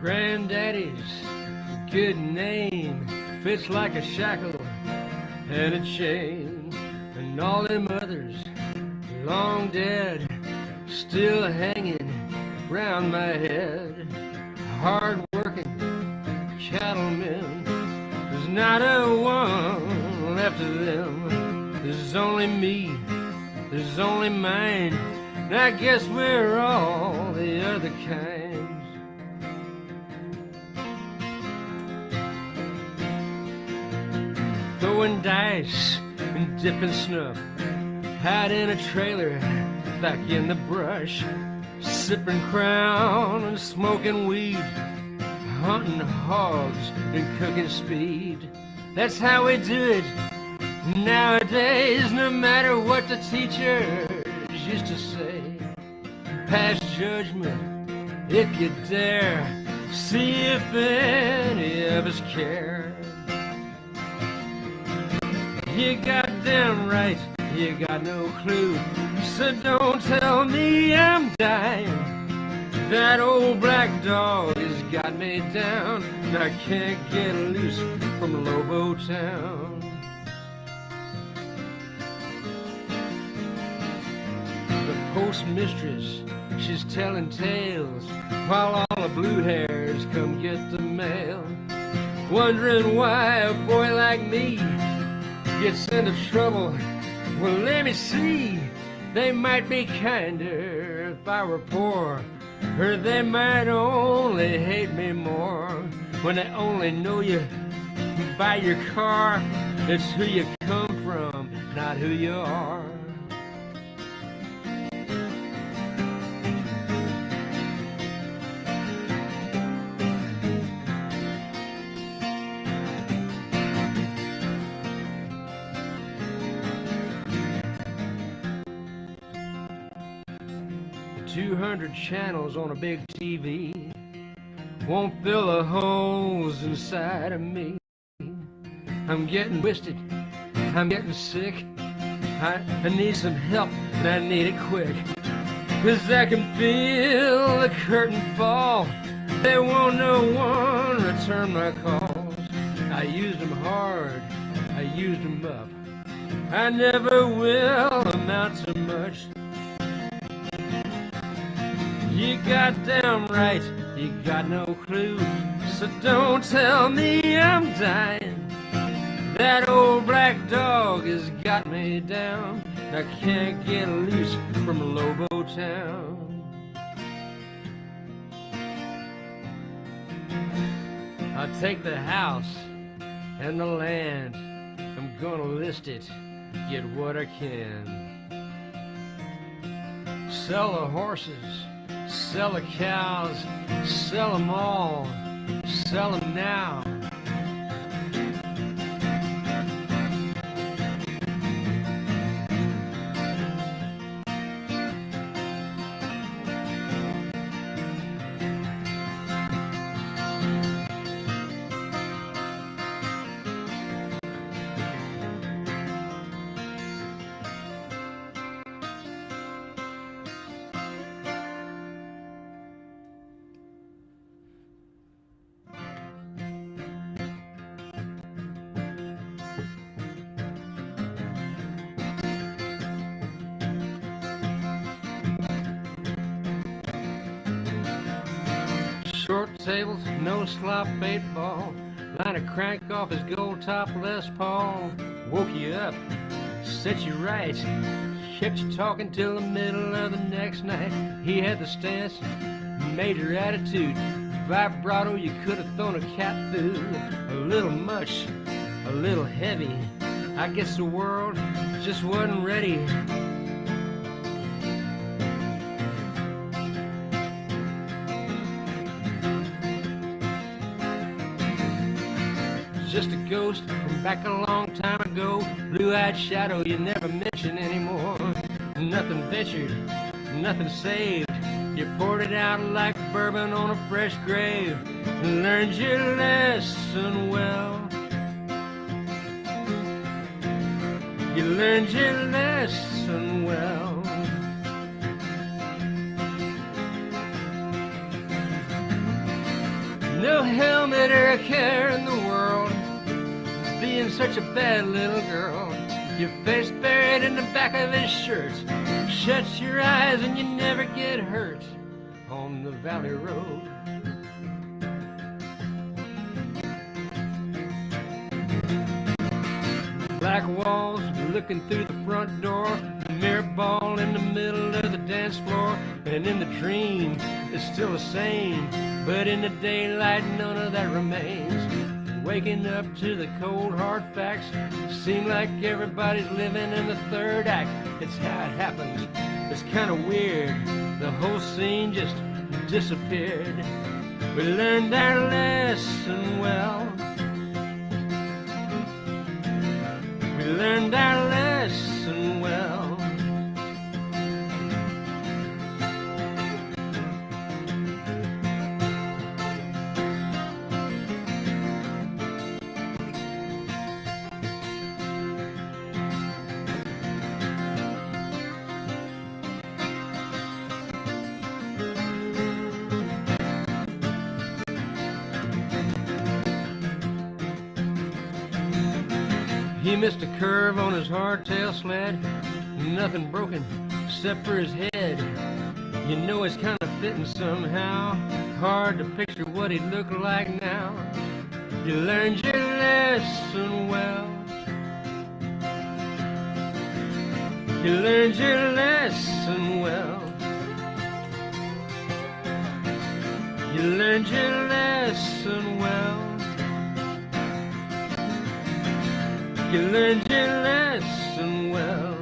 Granddaddy's good name fits like a shackle and a chain, and all them others long dead still hanging round my head. Hard-working cattlemen, there's not a one left of them. There's only me, there's only mine, and I guess we're all the other kinds. Throwing dice and dipping snuff, hide in a trailer back in the brush, sipping Crown and smoking weed, hunting hogs and cooking speed. That's how we do it nowadays, no matter what the teachers used to say. Pass judgment if you dare, see if any of us care. You goddamn right, you got no clue, so don't tell me I'm dying. That old black dog has got me down, and I can't get loose from Lobo Town. The postmistress, she's telling tales, while all the blue hairs come get the mail, wondering why a boy like me gets into trouble. Well, let me see, they might be kinder if I were poor, or they might only hate me more. When they only know you by your car, it's who you come from, not who you are. 200 channels on a big TV won't fill the holes inside of me. I'm getting twisted, I'm getting sick, I need some help and I need it quick. 'Cause I can feel the curtain fall, there won't no one return my calls. I used them hard, I used them up, I never will amount to much. You goddamn right, you got no clue, so don't tell me I'm dying. That old black dog has got me down, I can't get loose from Lobo Town. I'll take the house and the land, I'm gonna list it, get what I can. Sell the horses, sell the cows, sell them all, sell them now. Short tables, no slop, 8-ball, line a crank off his gold top Les Paul. Woke you up, set you right, kept you talking till the middle of the next night. He had the stance, major attitude, vibrato you could have thrown a cat through. A little much, a little heavy, I guess the world just wasn't ready. Just a ghost from back a long time ago, blue-eyed shadow you never mention anymore. Nothing ventured, nothing saved, you poured it out like bourbon on a fresh grave. Learned your lesson well, you learned your lesson well. helmet or a care in the world, being such a bad little girl. Your face buried in the back of his shirt. Shut your eyes and you never get hurt on the valley road. Black walls looking through the front door, a mirror ball in the middle of the dance floor. And in the dream it's still the same, but in the daylight none of that remains. Waking up to the cold hard facts, seem like everybody's living in the third act. It's how it happens, it's kind of weird. The whole scene just disappeared. We learned our lesson well. We learned our lesson well. He missed a curve on his hardtail sled, nothing broken except for his head. You know it's kind of fitting somehow, hard to picture what he'd look like now. You learned your lesson well. You learned your lesson well. You learned your lesson well. You learned your lesson well.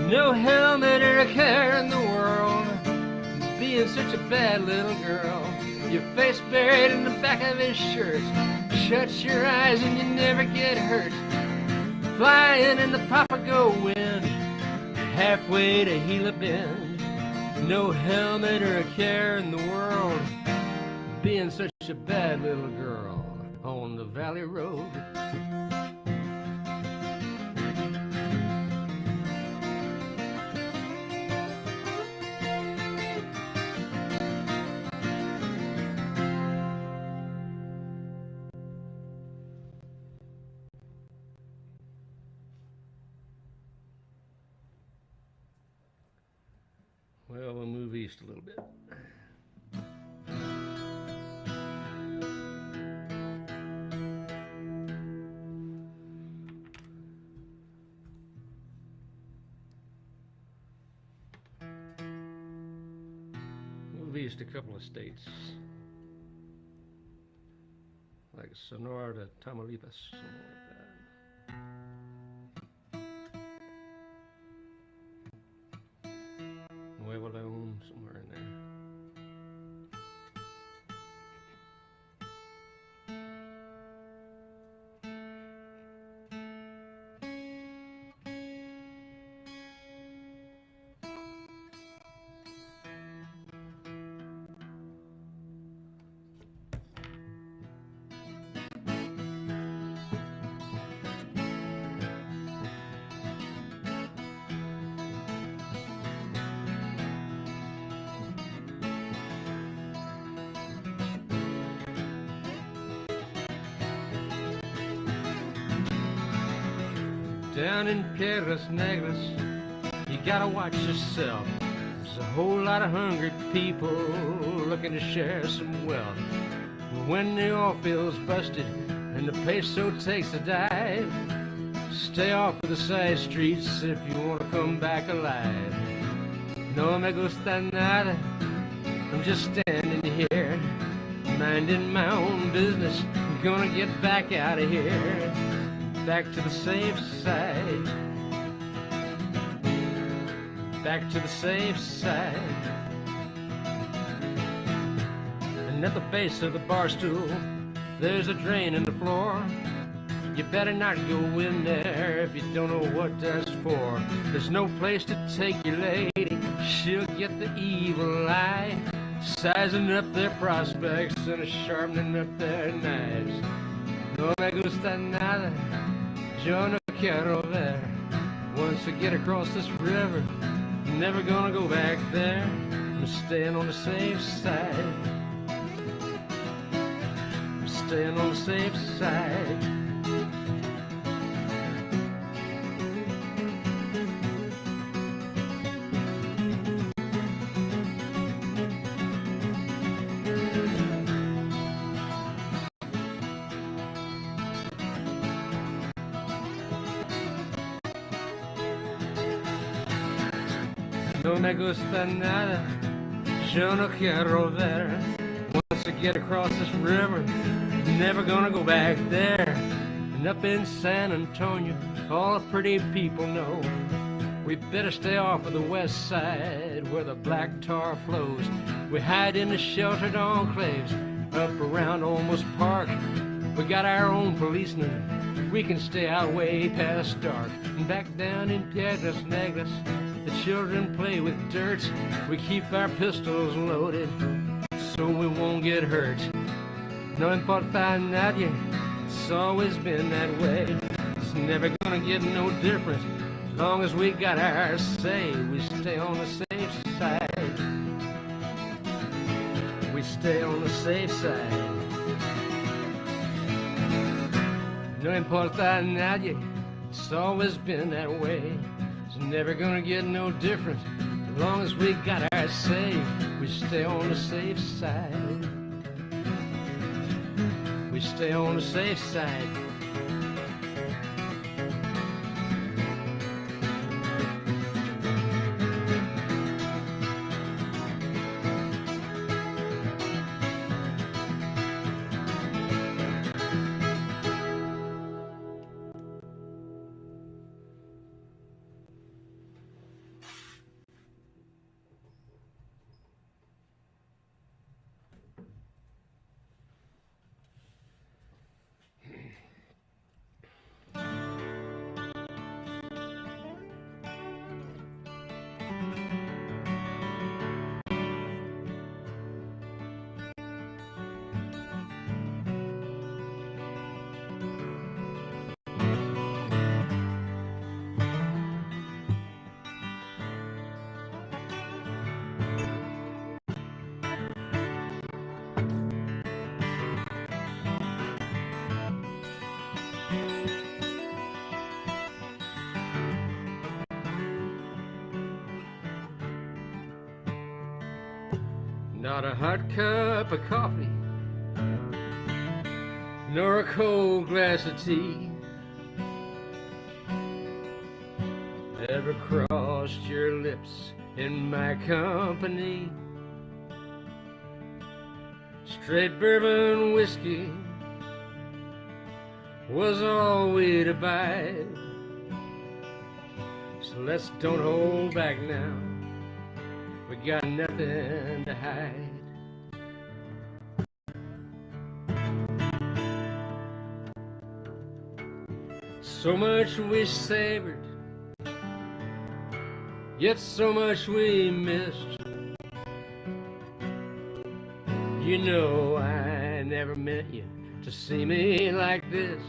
No helmet or a care in the world, being such a bad little girl. Your face buried in the back of his shirt. Shut your eyes and you never get hurt. Flying in the Papago wind, halfway to Gila Bend. No helmet or a care in the world, being such a bad little girl on the valley road. Well, we'll move east a little bit. East a couple of states, like Sonora to Tamaulipas, something like that. Nuevo León, somewhere in there. Down in Piedras Negras, you gotta watch yourself. There's a whole lot of hungry people looking to share some wealth. When the oil field's busted and the peso takes a dive, stay off of the side streets if you want to come back alive. No me gusta nada, I'm just standing here, minding my own business. I'm gonna get back out of here, back to the safe side, back to the safe side. And at the base of the bar stool, there's a drain in the floor. You better not go in there if you don't know what that's for. There's no place to take your lady, she'll get the evil eye, sizing up their prospects and sharpening up their knives. No me gusta nada, yo no quiero ver. Once I get across this river, I'm never gonna go back there. I'm staying on the safe side. staying on the safe side. No me gusta nada, yo no quiero ver. Once I get across this river, never gonna go back there. And up in San Antonio, all the pretty people know we better stay off of the west side where the black tar flows. We hide in the sheltered enclaves up around Olmos Park. We got our own policemen, we can stay out way past dark. And back down in Piedras Negras, the children play with dirt. We keep our pistols loaded so we won't get hurt. No importa nadie, it's always been that way. It's never gonna get no different. As long as we got our say, we stay on the safe side. We stay on the safe side. No importa nadie, it's always been that way. It's never gonna get no different. As long as we got our say, we stay on the safe side. We stay on the safe side. Not a hot cup of coffee, nor a cold glass of tea ever crossed your lips in my company. Straight bourbon whiskey was all we'd abide. So let's don't hold back now, we got nothing to hide. So much we savored, yet so much we missed. You know I never meant you to see me like this.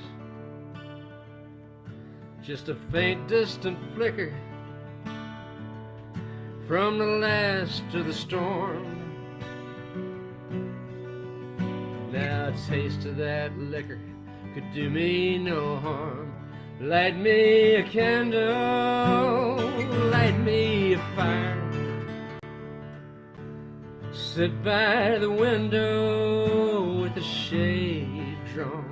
Just a faint distant flicker from the last of the storm. Now a taste of that liquor could do me no harm. Light me a candle, light me a fire. Sit by the window with the shade drawn.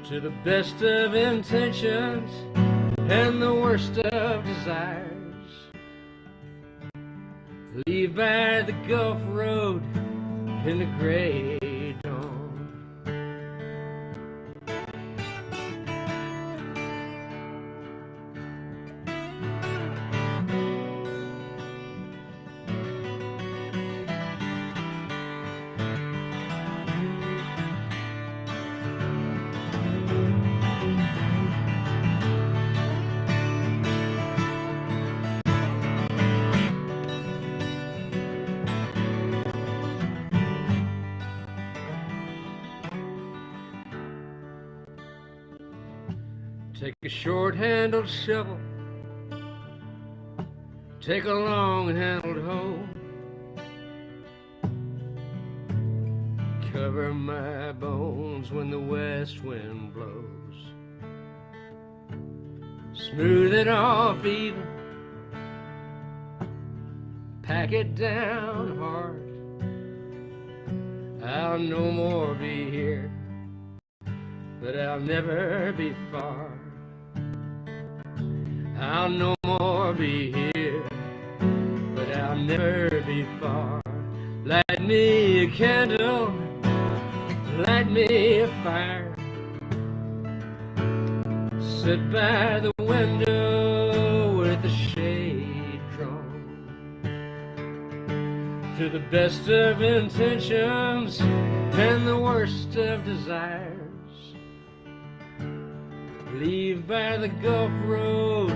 To the best of intentions and the worst of desires, leave by the Gulf Road in the gray dawn. Take a short-handled shovel, take a long-handled hoe, cover my bones when the west wind blows, smooth it off even, pack it down hard. I'll no more be here, but I'll never be far. I'll no more be here, but I'll never be far. Light me a candle, light me a fire, sit by the window with the shade drawn. To the best of intentions and the worst of desires, leave by the Gulf Road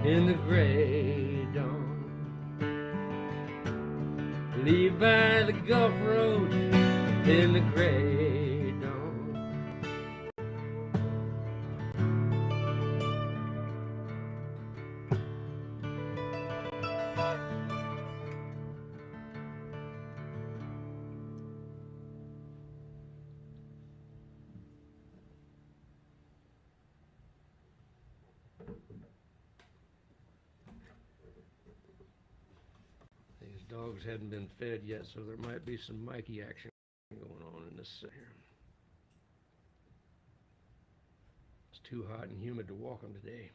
in the gray dawn. Leave by the Gulf Road in the gray dawn. Dogs hadn't been fed yet, so there might be some Mikey action going on in this here. It's too hot and humid to walk them today.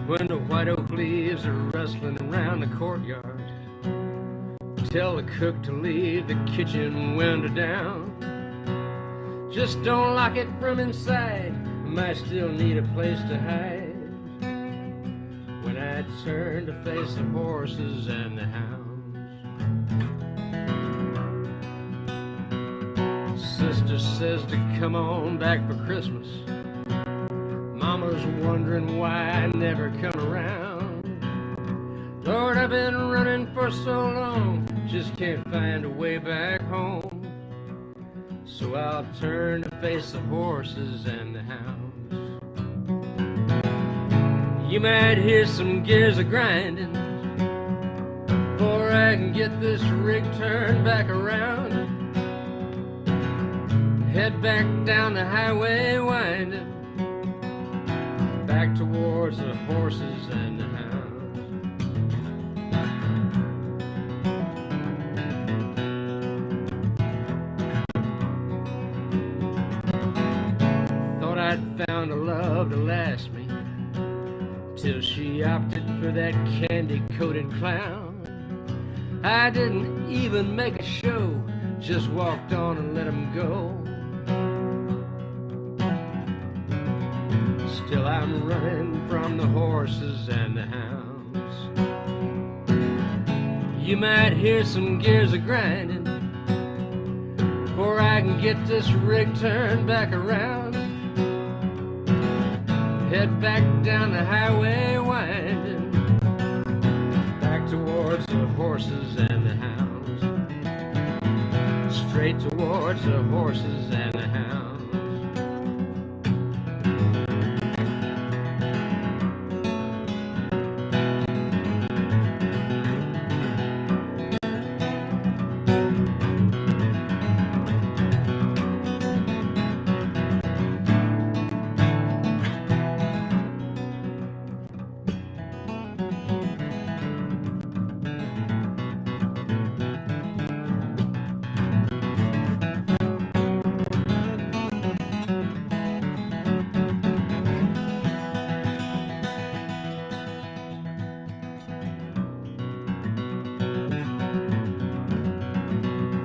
When the white oak leaves are rustling around the courtyard, tell the cook to leave the kitchen window down. Just don't lock it from inside, might still need a place to hide. When I turn to face the horses and the hounds, sister says to come on back for Christmas. Mama's wondering why I never come around. Lord, I've been running for so long, just can't find a way back home. So I'll turn to face the horses and the hounds. You might hear some gears a-grinding before I can get this rig turned back around. Head back down the highway winding, back towards the horses and the hounds. Thought I'd found a love to last me, till she opted for that candy-coated clown. I didn't even make a show, just walked on and let him go. Still I'm running from the horses and the hounds. You might hear some gears a-grinding before I can get this rig turned back around. Head back down the highway winding, back towards the horses and the hounds. Straight towards the horses and the hounds.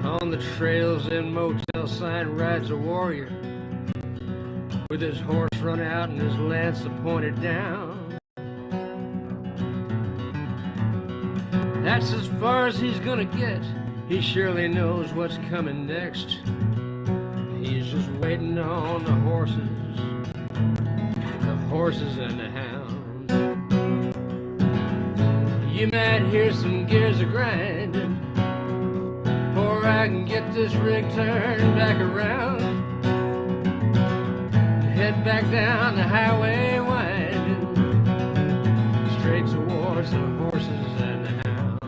On the trails and motel sign rides a warrior with his horse run out and his lance pointed down. That's as far as he's gonna get. He surely knows what's coming next. He's just waiting on the horses and the hounds. You might hear some gears a grinding before I can get this rig turned back around. Head back down the highway winding, straight towards the horses and the hounds.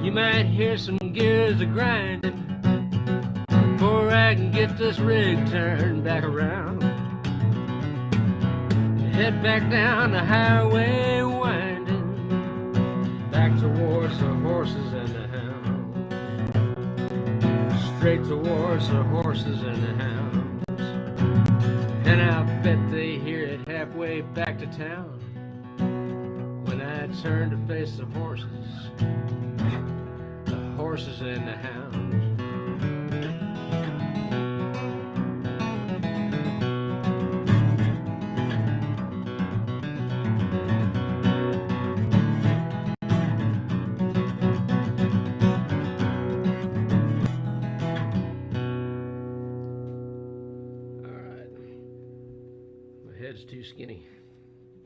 You might hear some gears a grinding before I can get this rig turned back around. Head back down the highway winding, back towards the horses and the hounds. Straight towards the horses and the hounds. And I bet they hear it halfway back to town when I turn to face the horses and the hounds. Head's too skinny.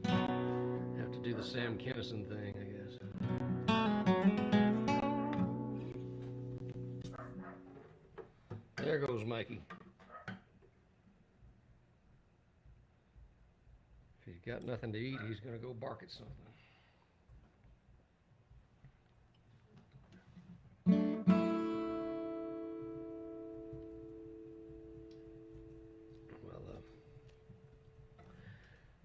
Have to do the Sam Kinison thing, I guess. There goes Mikey. If he's got nothing to eat, he's gonna go bark at something.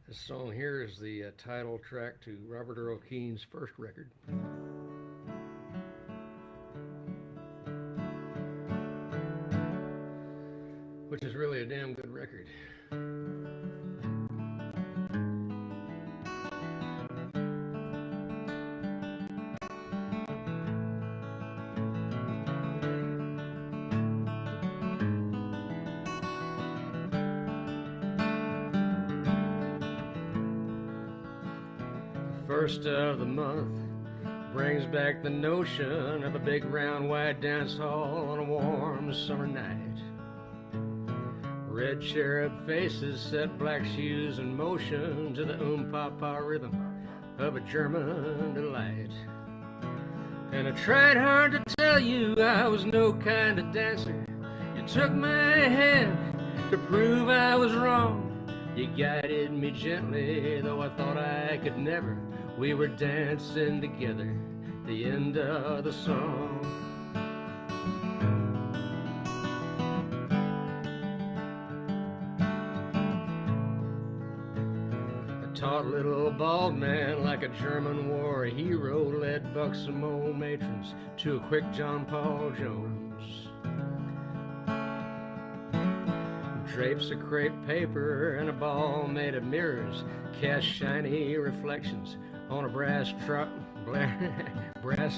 This song here is the title track to Robert Earl Keen's first record. Which is really a damn good record. First of the month brings back the notion of a big round white dance hall on a warm summer night. Red cherub faces set black shoes in motion to the pa-pa rhythm of a German delight. And I tried hard to tell you I was no kind of dancer. You took my hand to prove I was wrong. You guided me gently, though I thought I could never. We were dancing together, the end of the song. A taut little bald man like a German war hero led buxom old matrons to a quick John Paul Jones. Drapes of crepe paper and a ball made of mirrors cast shiny reflections on a brass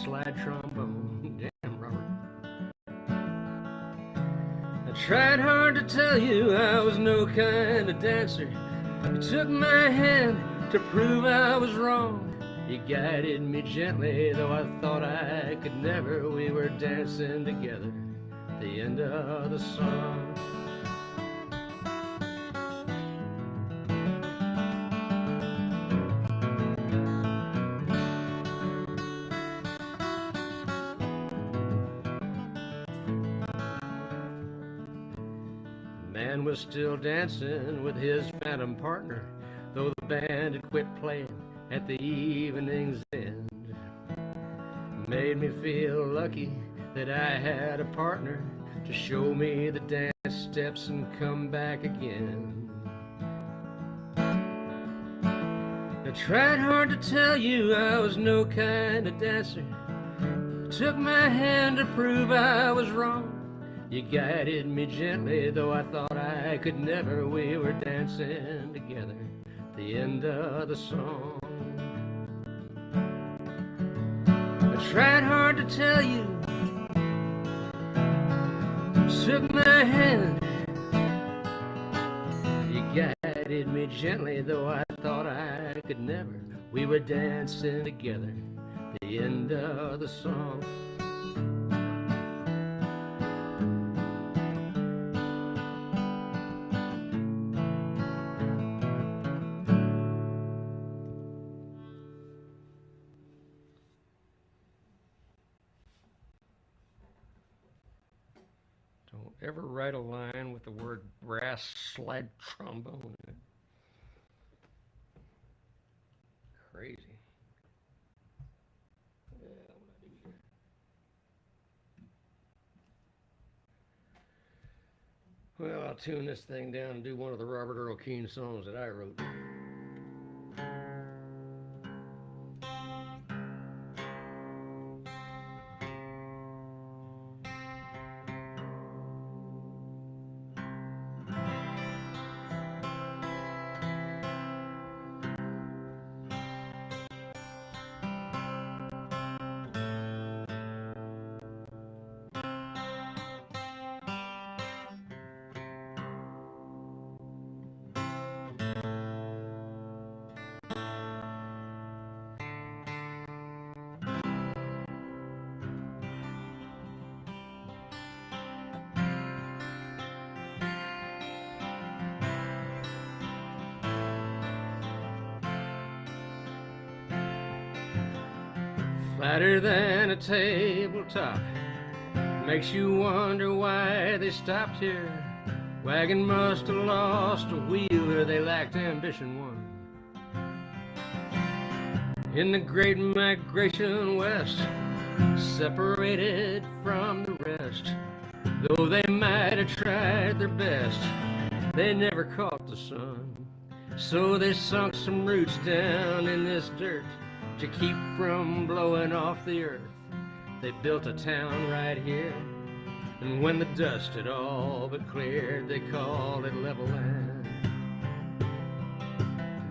slide trombone. Damn, Robert. I tried hard to tell you I was no kind of dancer. You took my hand to prove I was wrong. You guided me gently, though I thought I could never. We were dancing together, the end of the song. Man was still dancing with his phantom partner, though the band had quit playing at the evening's end. Made me feel lucky that I had a partner to show me the dance steps and come back again. I tried hard to tell you I was no kind of dancer. Took my hand to prove I was wrong. You guided me gently, though I thought I could never. We were dancing together, the end of the song. I tried hard to tell you, took my hand guided me gently, though I thought I could never. We were dancing together, the end of the song. Don't ever write a line with the word brass slide trombone in it. Crazy. Yeah, what I do here. Well, I'll tune this thing down and do one of the Robert Earl Keen songs that I wrote. Flatter than a tabletop, makes you wonder why they stopped here. Wagon must have lost a wheel, or they lacked ambition one. In the great migration west, separated from the rest, though they might have tried their best, they never caught the sun. So they sunk some roots down in this dirt to keep from blowing off the earth. They built a town right here, and when the dust had all but cleared, they called it level land.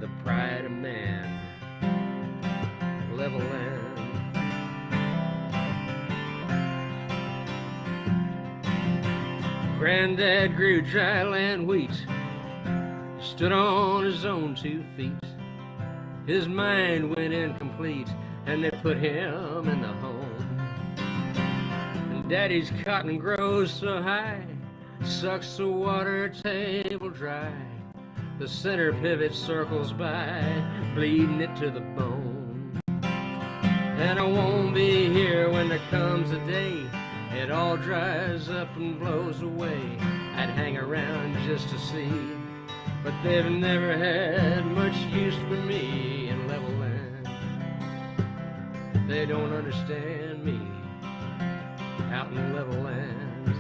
The pride of man, level land. Granddad grew dry land wheat, stood on his own 2 feet. His mind went incomplete, and they put him in the home. And Daddy's cotton grows so high, sucks the water table dry. The center pivot circles by, bleeding it to the bone. And I won't be here when there comes a day it all dries up and blows away. I'd hang around just to see, but they've never had much use for me in level land. They don't understand me out in level land.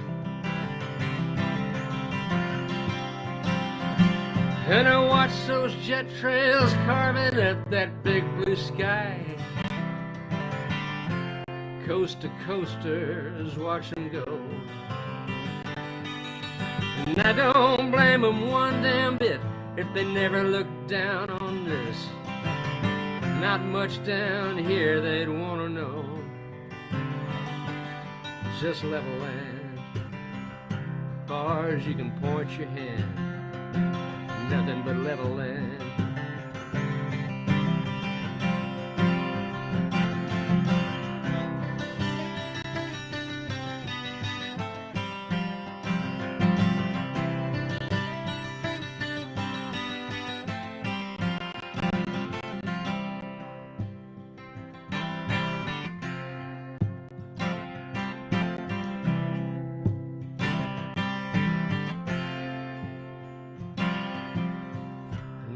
And I watch those jet trails carving at that big blue sky. Coast to coasters, watch them go. And I don't blame them one damn bit if they never look down on this. Not much down here they'd want to know. Just level land, far as you can point your hand, nothing but level land.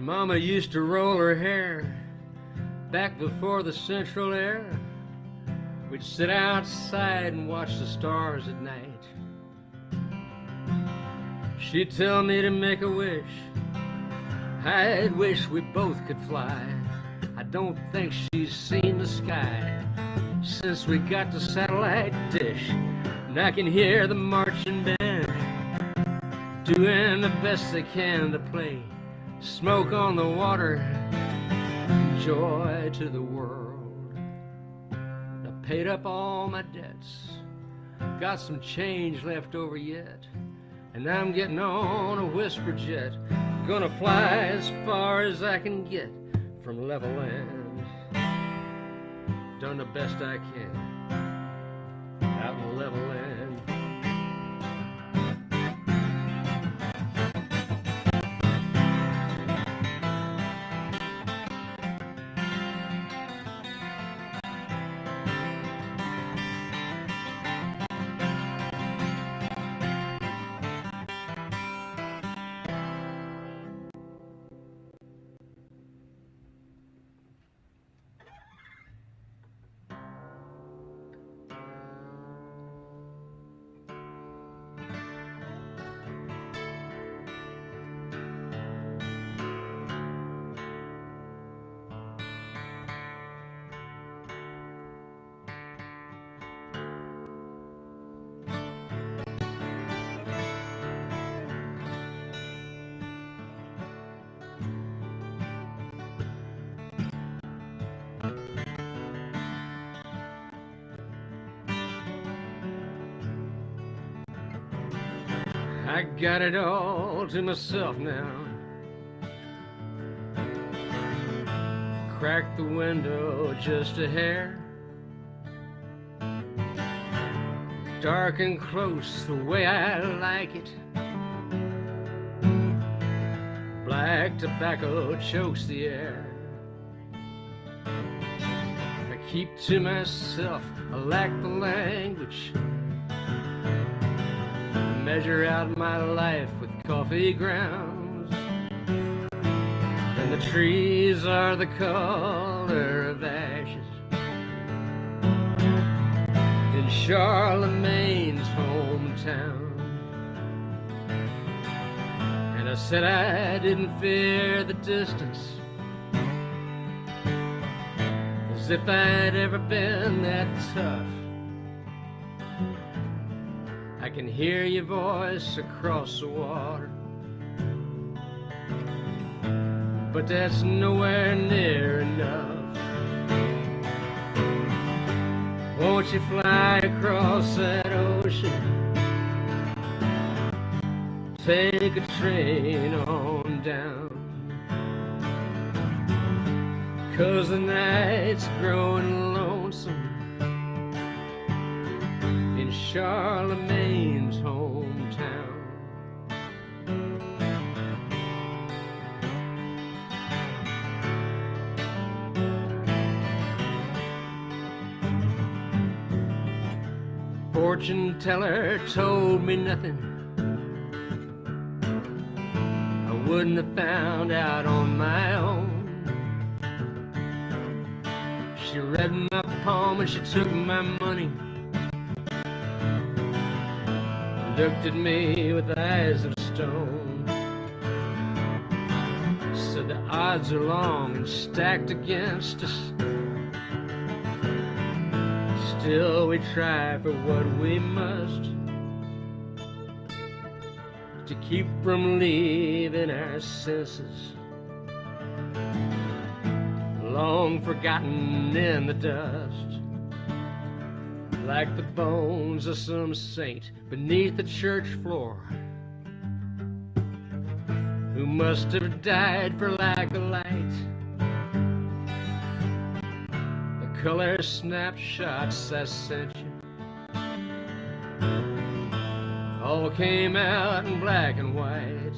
Mama used to roll her hair back before the central air. We'd sit outside and watch the stars at night. She'd tell me to make a wish. I'd wish we both could fly. I don't think she's seen the sky since we got the satellite dish. And I can hear the marching band doing the best they can to play smoke on the water, joy to the world. I paid up all my debts, got some change left over yet, and I'm getting on a whisper jet Gonna fly as far as I can get from level land. Done the best I can out in level land. I got it all to myself now. Cracked the window just a hair. Dark and close the way I like it. Black tobacco chokes the air. I keep to myself, I lack the language. Measure out my life with coffee grounds, and the trees are the color of ashes in Charlemagne's hometown. And I said I didn't fear the distance, as if I'd ever been that tough. I can hear your voice across the water, but that's nowhere near enough. Won't you fly across that ocean? Take a train on down, 'cause the night's growing lonesome in Charlemagne's hometown. Fortune teller told me nothing I wouldn't have found out on my own. She read my palm and she took my money, looked at me with eyes of stone, said the odds are long and stacked against us, still we try for what we must, to keep from leaving our senses, long forgotten in the dust, like the bones of some saint beneath the church floor, who must have died for lack of light. The color snapshots I sent you all came out in black and white.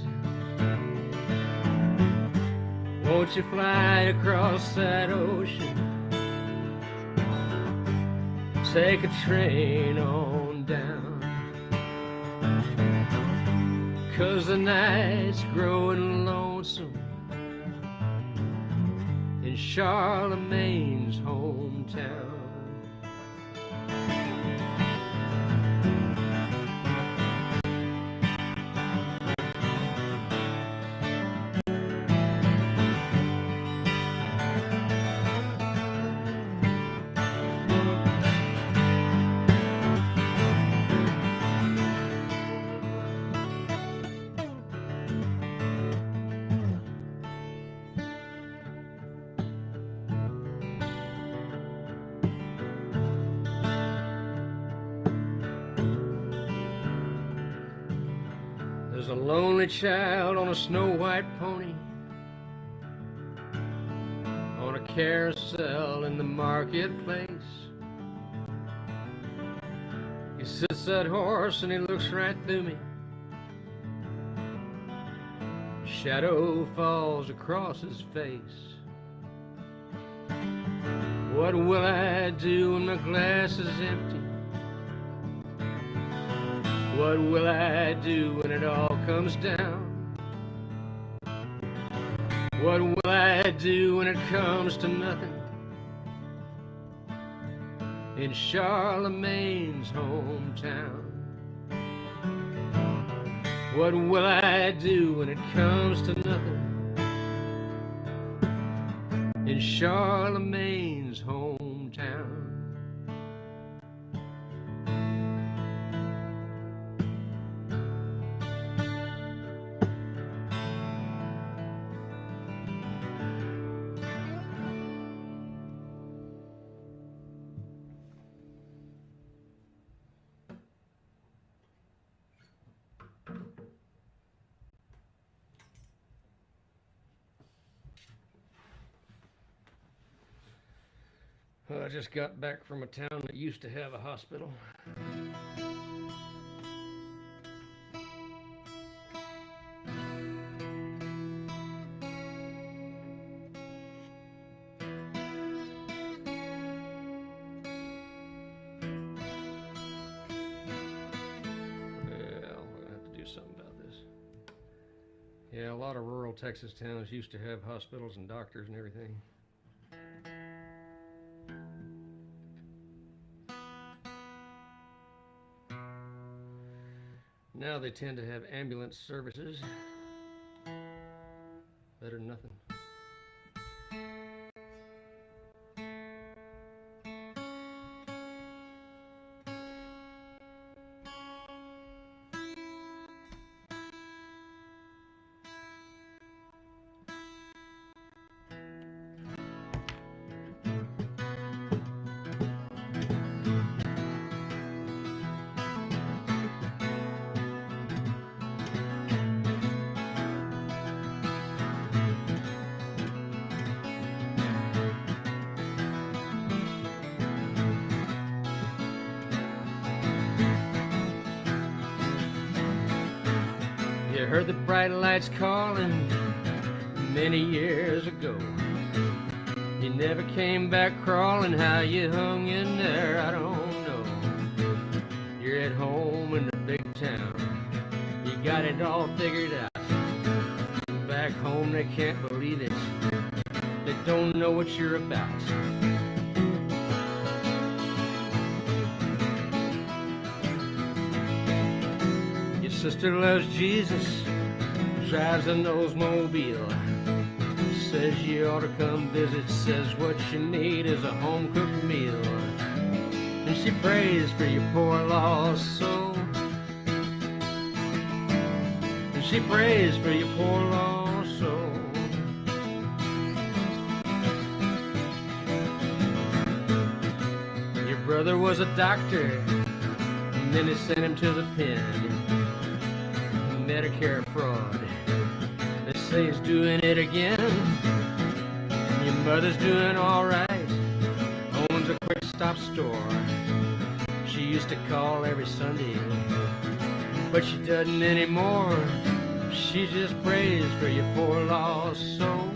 Won't you fly across that ocean? Take a train on down, 'cause the night's growing lonesome in Charlemagne's hometown. was a lonely child on a snow-white pony, on a carousel in the marketplace. He sits that horse and he looks right through me. Shadow falls across his face. What will I do when my glass is empty? What will I do when it all comes down? What will I do when it comes to nothing? In Charlemagne's hometown. What will I do when it comes to nothing? In Charlemagne's hometown. I just got back from a town that used to have a hospital. Yeah, a lot of rural Texas towns used to have hospitals and doctors and everything. Now they tend to have ambulance services. Better than nothing. You heard the bright lights calling many years ago. You never came back crawling. How you hung in there, I don't know. You're at home in the big town. You got it all figured out. Back home they can't believe it. They don't know what you're about. Sister loves Jesus, drives an Oldsmobile. Says you ought to come visit, says what you need is a home-cooked meal. And she prays for your poor lost soul. And she prays for your poor lost soul. Your brother was a doctor, and then he sent him to the pen. Medicare fraud. They say he's doing it again. And your mother's doing alright. Owns a quick stop store. She used to call every Sunday, but she doesn't anymore. She just prays for your poor lost soul.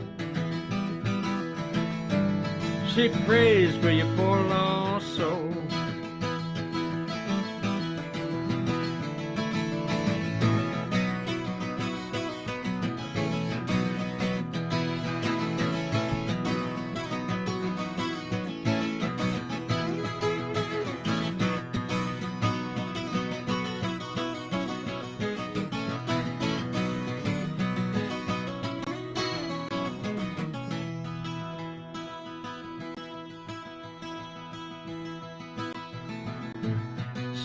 She prays for your poor lost soul.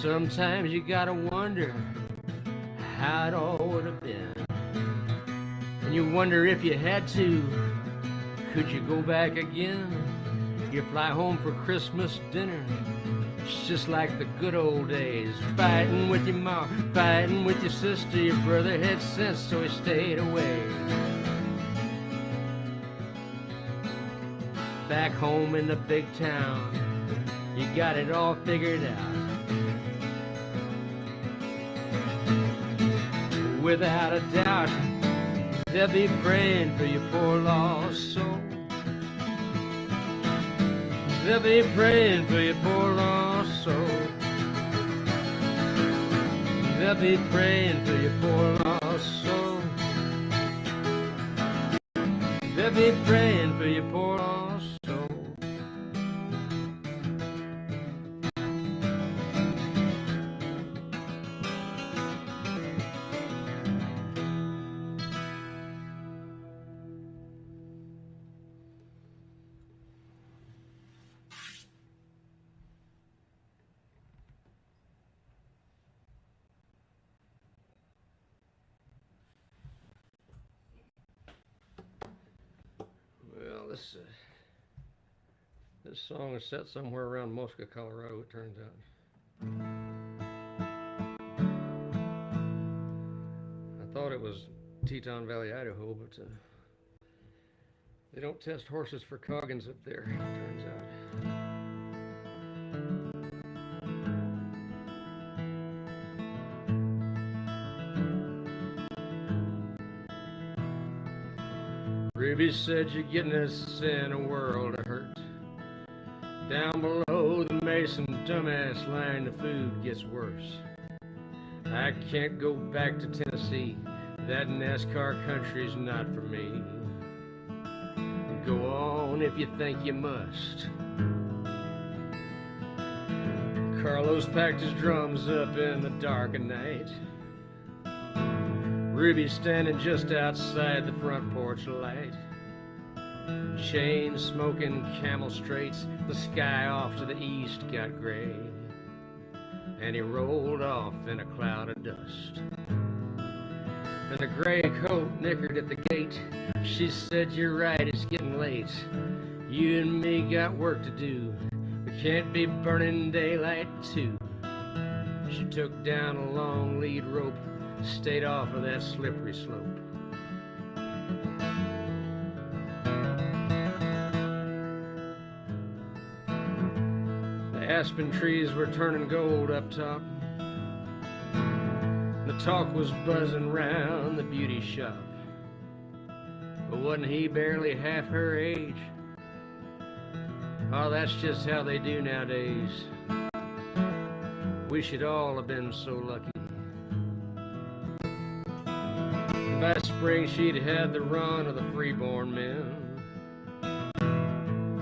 Sometimes you gotta wonder how it all would have been. And you wonder if you had to, could you go back again? You fly home for Christmas dinner, It's just like the good old days, fighting with your mom, fighting with your sister. Your brother had sense, so he stayed away. Back home in the big town, you got it all figured out. Without a doubt, they'll be praying for your poor lost soul. They'll be praying for your poor lost soul. They'll be praying for your poor lost soul. They'll be praying for your poor lost soul. Well, this song is set somewhere around Mosca, Colorado, it turns out. I thought it was Teton Valley, Idaho, but they don't test horses for Coggins up there, it turns out. Ruby said you're getting us in a world of hurt. Down below the Mason dumbass line, the food gets worse. I can't go back to Tennessee. That NASCAR country's not for me. Go on if you think you must. Carlos packed his drums up in the dark of night. Ruby standing just outside the front porch light. Chain smoking camel straights, the sky off to the east got gray. And he rolled off in a cloud of dust. And the gray coat nickered at the gate. She said, you're right, it's getting late. You and me got work to do. We can't be burning daylight too. She took down a long lead rope, stayed off of that slippery slope. The aspen trees were turning gold up top. The talk was buzzing round the beauty shop. But wasn't he barely half her age? Oh, that's just how they do nowadays. We should all have been so lucky. By spring she'd had the run of the freeborn men.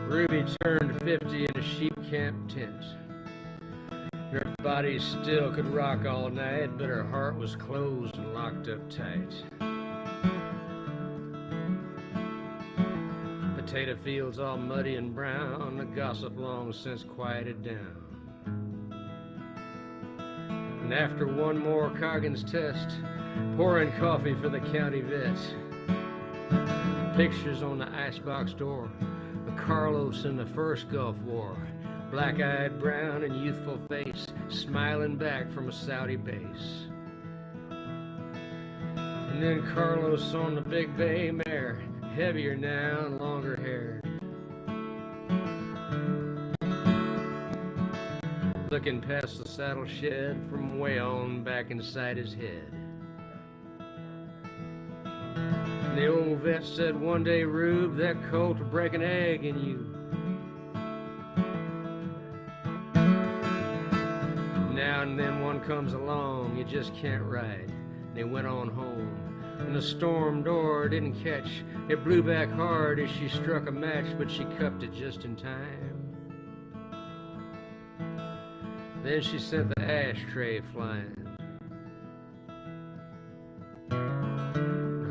Ruby turned 50 in a sheep camp tent. Her body still could rock all night, but her heart was closed and locked up tight. Potato fields all muddy and brown, the gossip long since quieted down. And after one more Coggins test, pouring coffee for the county vet, pictures on the icebox door of Carlos in the first Gulf War, black-eyed, brown, and youthful face, smiling back from a Saudi base. And then Carlos on the big bay mare, heavier now and longer haired, looking past the saddle shed from way on back inside his head. And the old vet said, one day, Rube, that colt will break an egg in you. Now and then one comes along you just can't ride. And they went on home, and the storm door didn't catch. It blew back hard as she struck a match, but she cupped it just in time. Then she sent the ashtray flying.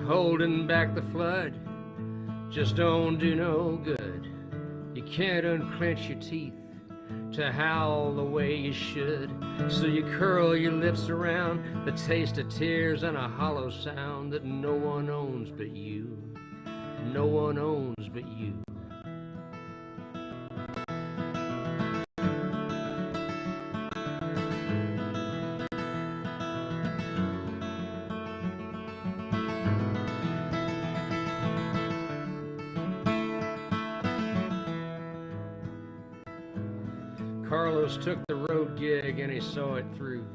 Holding back the flood just don't do no good. You can't unclench your teeth to howl the way you should. So you curl your lips around the taste of tears and a hollow sound that no one owns but you. No one owns but you. Carlos took the road gig and he saw it through.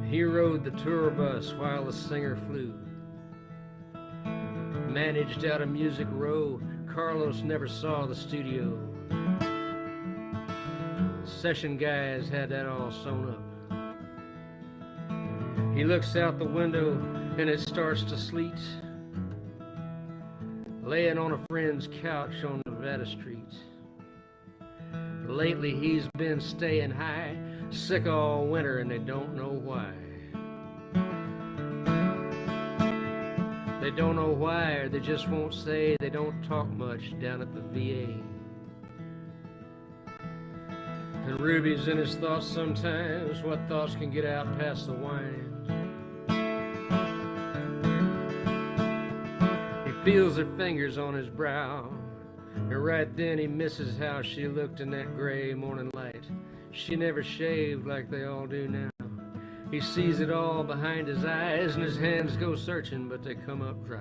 He rode the tour bus while the singer flew. Managed out of Music Row, Carlos never saw the studio. Session guys had that all sewn up. He looks out the window and it starts to sleet, laying on a friend's couch on Nevada Street. Lately he's been staying high, sick all winter and they don't know why. They don't know why, or they just won't say. They don't talk much down at the VA. And Ruby's in his thoughts sometimes. What thoughts can get out past the wine? He feels her fingers on his brow, and right then he misses how she looked in that gray morning light. She never shaved like they all do now. He sees it all behind his eyes, and his hands go searching, but they come up dry.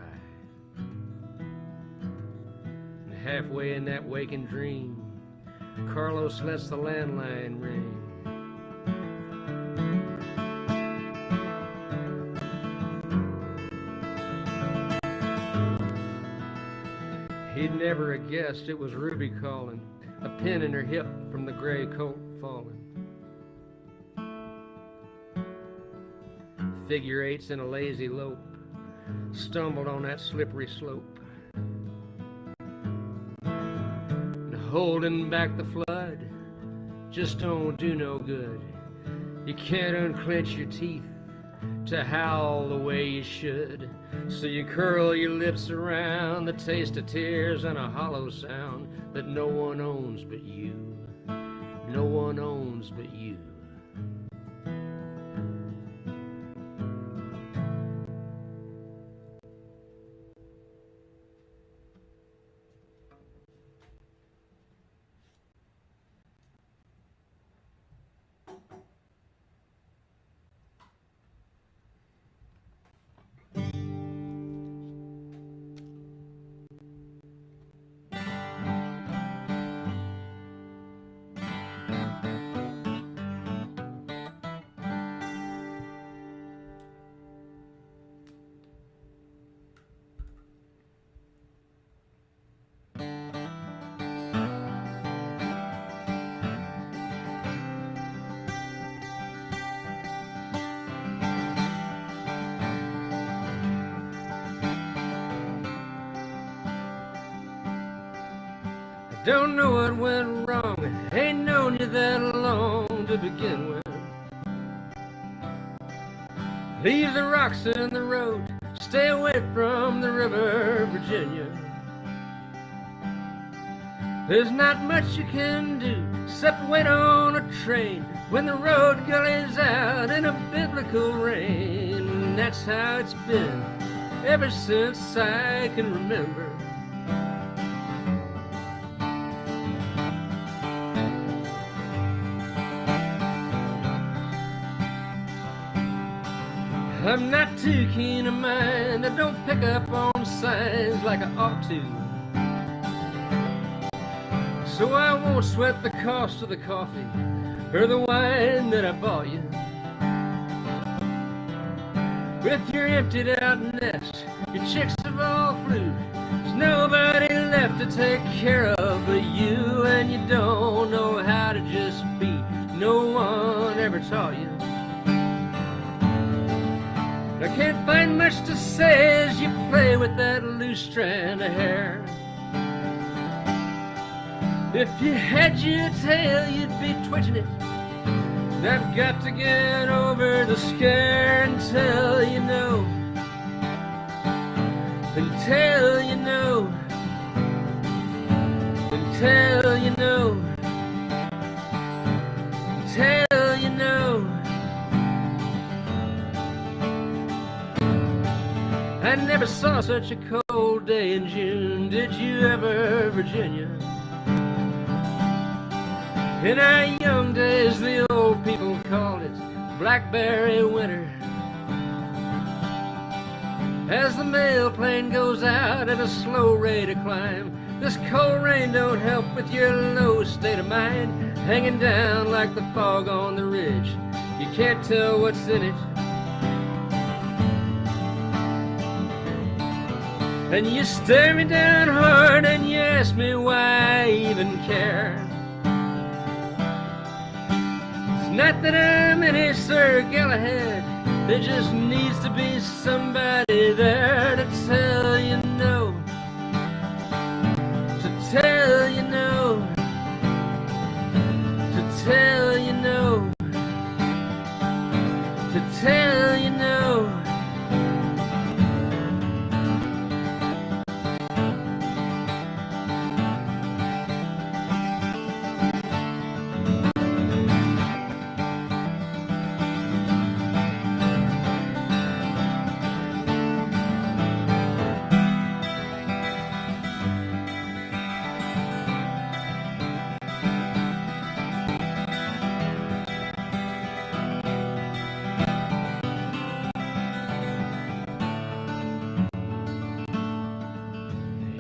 And halfway in that waking dream, Carlos lets the landline ring. He'd never have guessed it was Ruby calling, a pin in her hip from the gray coat falling. Figure eights in a lazy lope, stumbled on that slippery slope. And holding back the flood just don't do no good. You can't unclench your teeth to howl the way you should. So you curl your lips around the taste of tears and a hollow sound that no one owns but you. No one owns but you. Don't know what went wrong, ain't known you that long to begin with. Leave the rocks in the road, stay away from the river, Virginia. There's not much you can do except wait on a train when the road gullies out in a biblical rain. That's how it's been ever since I can remember. I'm not too keen of mind, I don't pick up on signs like I ought to. So I won't sweat the cost of the coffee or the wine that I bought you. With your emptied out nest, your chicks have all flew. There's nobody left to take care of but you, and you don't know how to just be. No one ever taught you. I can't find much to say as you play with that loose strand of hair. If you had your tail, you'd be twitching it. And I've got to get over the scare until you know. Until you know. Until you know. Until you know. I never saw such a cold day in June, did you ever, Virginia? In our young days, the old people called it blackberry winter. As the mail plane goes out at a slow rate of climb, This cold rain don't help with your low state of mind, hanging down like the fog on the ridge. You can't tell what's in it. And you stare me down hard and you ask me why I even care. It's not that I'm any Sir Galahad, there just needs to be somebody there to tell you no. To tell you no. To tell you no. To tell you no.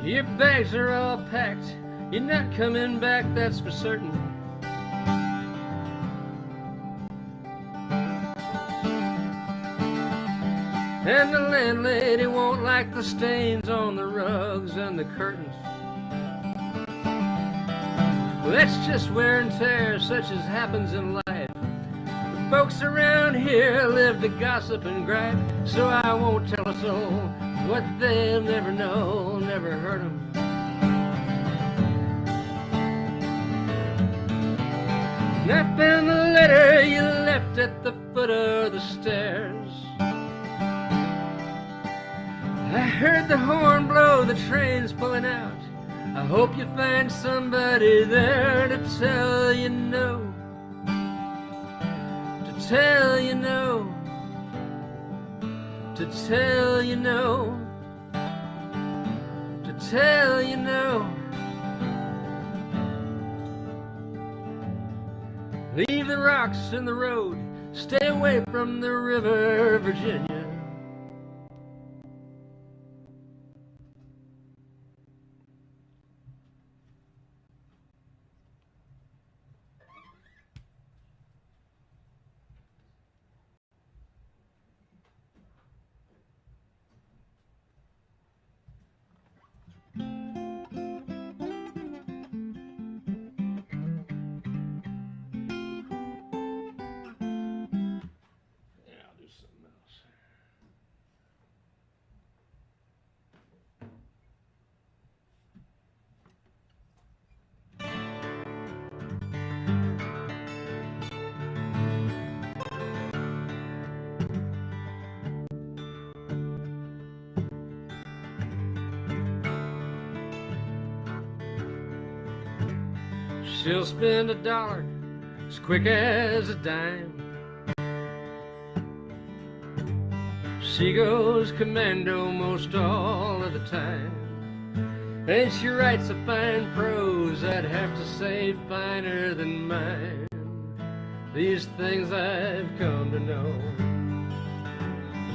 Your bags are all packed, you're not coming back, that's for certain. And the landlady won't like the stains on the rugs and the curtains. Well, that's just wear and tear, such as happens in life. The folks around here live to gossip and gripe, so I won't tell a soul what they'll never know, never hurt them. And I found the letter you left at the foot of the stairs. I heard the horn blow, the train's pulling out. I hope you find somebody there to tell you no. To tell you no. To tell you no. To tell you no. Leave the rocks in the road. Stay away from the river, Virginia. She'll spend $1 as quick as a dime. She goes commando most all of the time. And she writes a fine prose, I'd have to say finer than mine. These things I've come to know.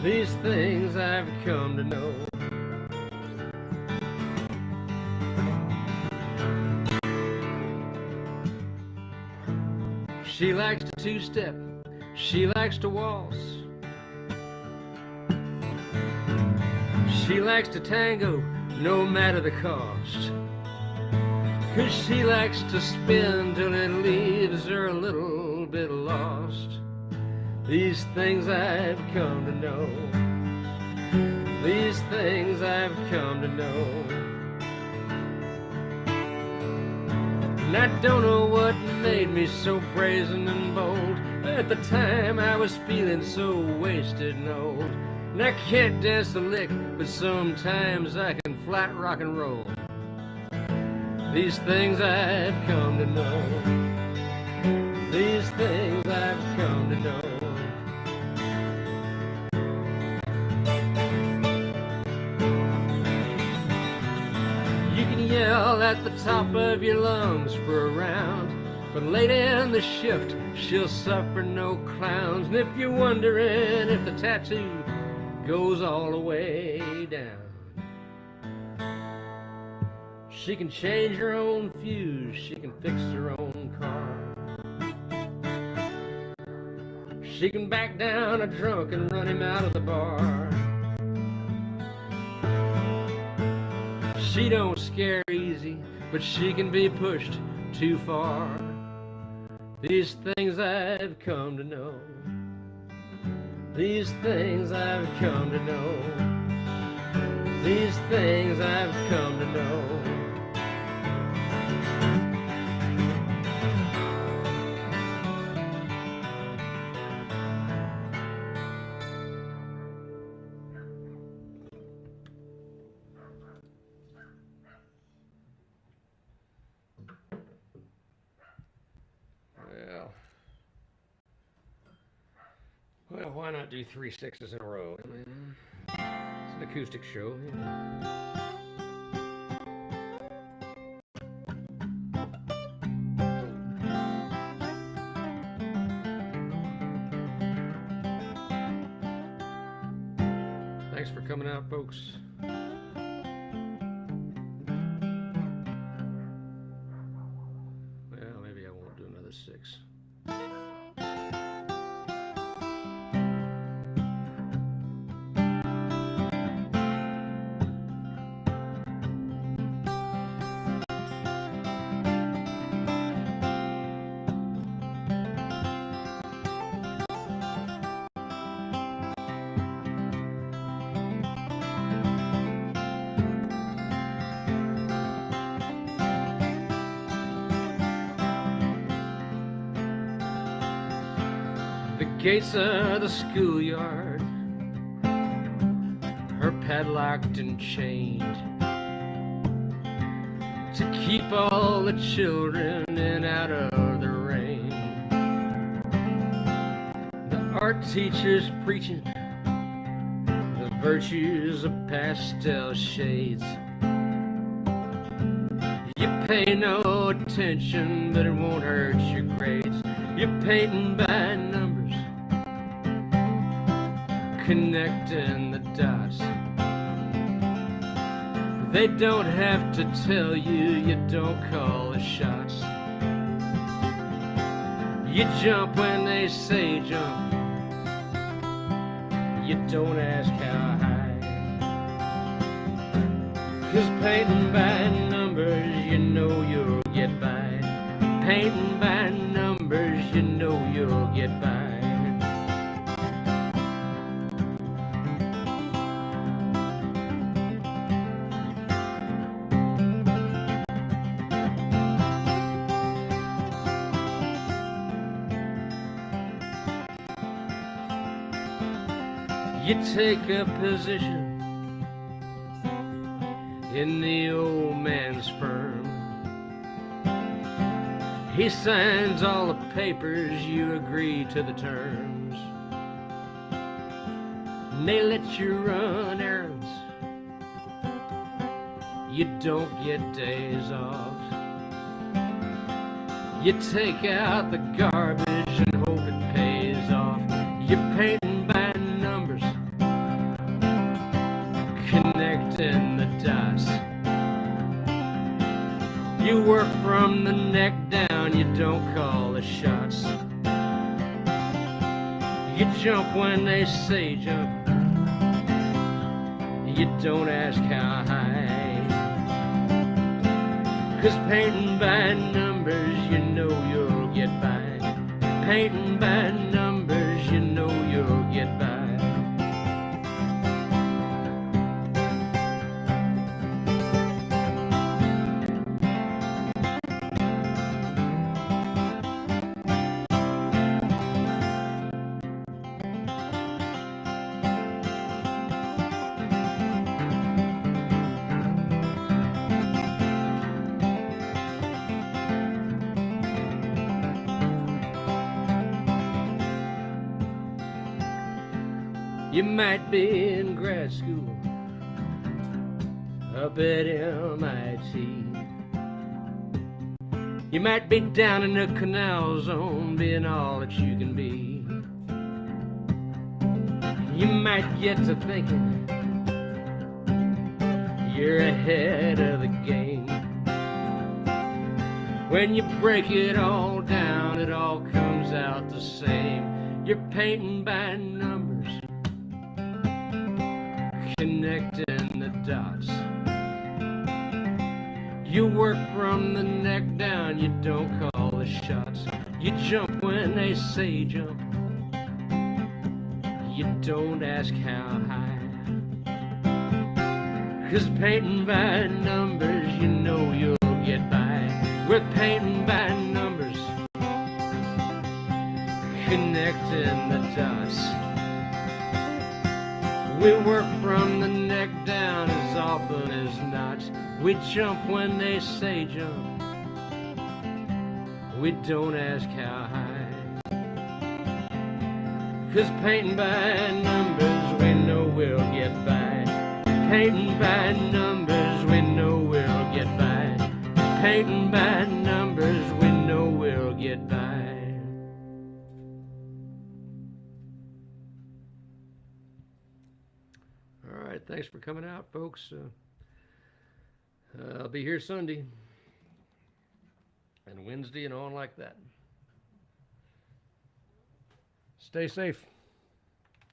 These things I've come to know. She likes to two-step, she likes to waltz. She likes to tango, no matter the cost. 'Cause she likes to spin till it leaves her a little bit lost. These things I've come to know. These things I've come to know. And I don't know what made me so brazen and bold. At the time I was feeling so wasted and old. And I can't dance a lick, but sometimes I can flat rock and roll. These things I've come to know. These things I've come to know. You can yell at the top of your lungs for a round, but late in the shift, she'll suffer no clowns. And if you're wondering if the tattoo goes all the way down, She can change her own fuse, she can fix her own car. She can back down a drunk and run him out of the bar. She don't scare easy, but she can be pushed too far. These things I've come to know. These things I've come to know. These things I've come to know. Well, why not do 3 6s in a row? I mean, it's an acoustic show. Thanks for coming out, folks. Well, maybe I won't do another 6. The gates of the schoolyard are padlocked and chained to keep all the children in out of the rain. The art teacher's preaching the virtues of pastel shades. You pay no attention, but it won't hurt your grades. You're painting by numbers, connecting the dots. They don't have to tell you, you don't call the shots. You jump when they say jump. You don't ask how high. 'Cause painting by numbers, you know you'll get by. Painting by numbers, you know you'll get by. You take a position in the old man's firm. He signs all the papers, you agree to the terms. And they let you run errands, you don't get days off. You take out the garbage and hope it pays off. You're painting by numbers, connecting the dots. You work from the neck down, you don't call the shots. You jump when they say jump. You don't ask how high. 'Cause painting by numbers, you know you'll get by. Painting by numbers, you know you'll get by. You might be in grad school up at MIT. You might be down in the canal zone being all that you can be. You might get to thinking you're ahead of the game. When you break it all down, it all comes out the same. You're painting by numbers, connecting the dots. You work from the neck down, you don't call the shots. You jump when they say jump, you don't ask how high. 'Cause painting by numbers, you know you'll get by. We're painting by numbers, connecting the dots. We work from the neck down as often as not. We jump when they say jump, we don't ask how high. 'Cause painting by numbers, we know we'll get by. Painting by numbers, we know we'll get by. Painting by numbers, we know we'll get by. All right, thanks for coming out, folks. I'll be here Sunday and Wednesday and on like that. Stay safe.